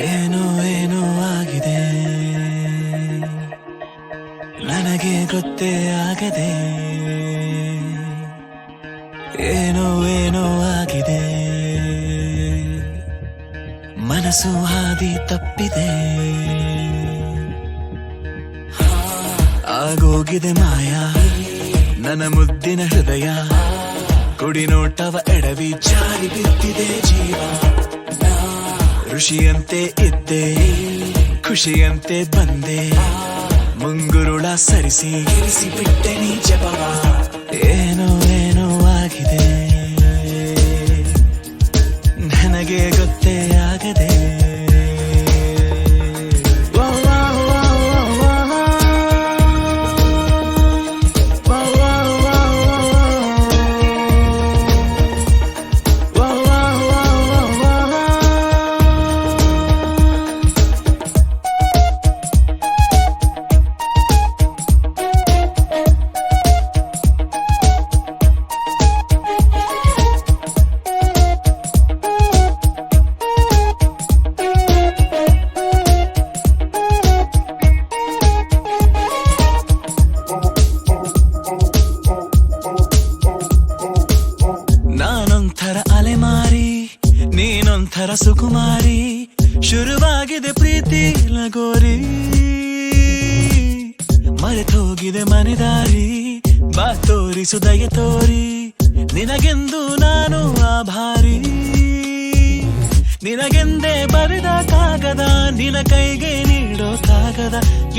ಏನೋ ಏನೋ ಆಗಿದೆ, ನನಗೆ ಗೊತ್ತೇ ಆಗದೆ. ಏನೋ ಏನೋ ಆಗಿದೆ, ಮನಸ್ಸು ಹಾದಿ ತಪ್ಪಿದೆ. ಆಗೋಗಿದೆ ಮಾಯ ನನ್ನ ಮುದ್ದಿನ ಹೃದಯ, ಕುಡಿ ನೋಟವ ಎಡವಿ ಜಾರಿ ಬಿದ್ದಿದೆ ಜೀವ. ಋಷಿಯಂತೆ ಇದ್ದೆ, ಖುಷಿಯಂತೆ ಬಂದೆ, ಮುಂಗುರುಳ ಸರಿಸಿ ಇರಿಸಿ ಬಿಟ್ಟೆ ನೀ ಜಪವ. ಏನೋ ಏನೋ ಆಗಿದೆ, ನನಗೆ ಗೊತ್ತೇ ಆಗದೆ. ನಾನೊಂಥರ ಅಲೆಮಾರಿ, ನೀನೊಂಥರ ಸುಕುಮಾರಿ, ಶುರುವಾಗಿದೆ ಪ್ರೀತಿ ಲಗೋರಿ. ಮರೆತೋಗಿದೆ ಮನೆದಾರಿ, ಬಾ ತೋರಿಸು ದಯ ತೋರಿ, ನಿನಗೆಂದು ನಾನು ಆಭಾರಿ. ನಿನಗೆಂದೇ ಬರೆದ ಕಾಗದ, ನಿನ ಕೈಗೆ ನೀಡೋ ಕಾಗದ,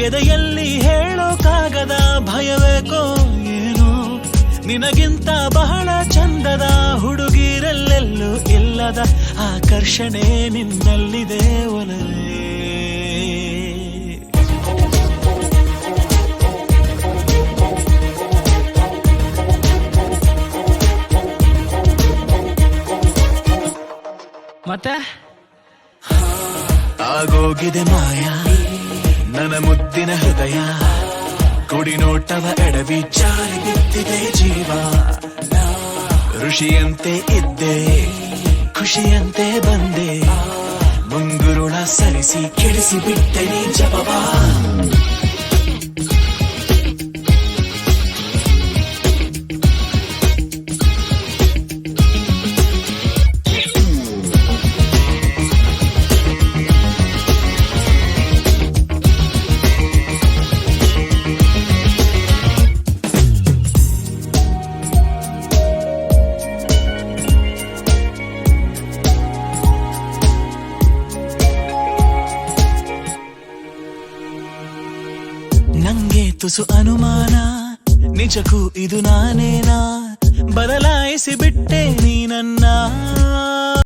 ಎದೆಯಲ್ಲಿ ಹೇಳೋ ಕಾಗದ. ಭಯವೇಕೋ ಏನೋ ನಿನಗಿಂತ ಬಹಳ ಚಂದದ ಹುಡುಗಿರಲ್ಲೆಲ್ಲೂ ಇಲ್ಲದ ಆಕರ್ಷಣೆ ನಿನ್ನಲ್ಲಿದೆ ಒಲವೇ. ಮತ್ತೆ ಆಗೋಗಿದೆ ಮಾಯ ನನ್ನ ಮುದ್ದಿನ ಹೃದಯ, ಕುಡಿ ನೋಟವ ಎಡವಿ ಜಾರಿ ಬಿದ್ದಿದೆ ಜೀವ. ಋಷಿಯಂತೆ ಇದ್ದೆ, ಖುಷಿಯಂತೆ ಬಂದೆ, ಮುಂಗುರುಳ ಸರಿಸಿ ಕೆಡಿಸಿ ಬಿಟ್ಟೆ ನೀ ಜಪವ. ನಂಗೆ ತುಸು ಅನುಮಾನ, ನಿಜಕ್ಕೂ ಇದು ನಾನೇನಾ? ಬದಲಾಯಿಸಿ ಬಿಟ್ಟೆ ನೀ ನನ್ನ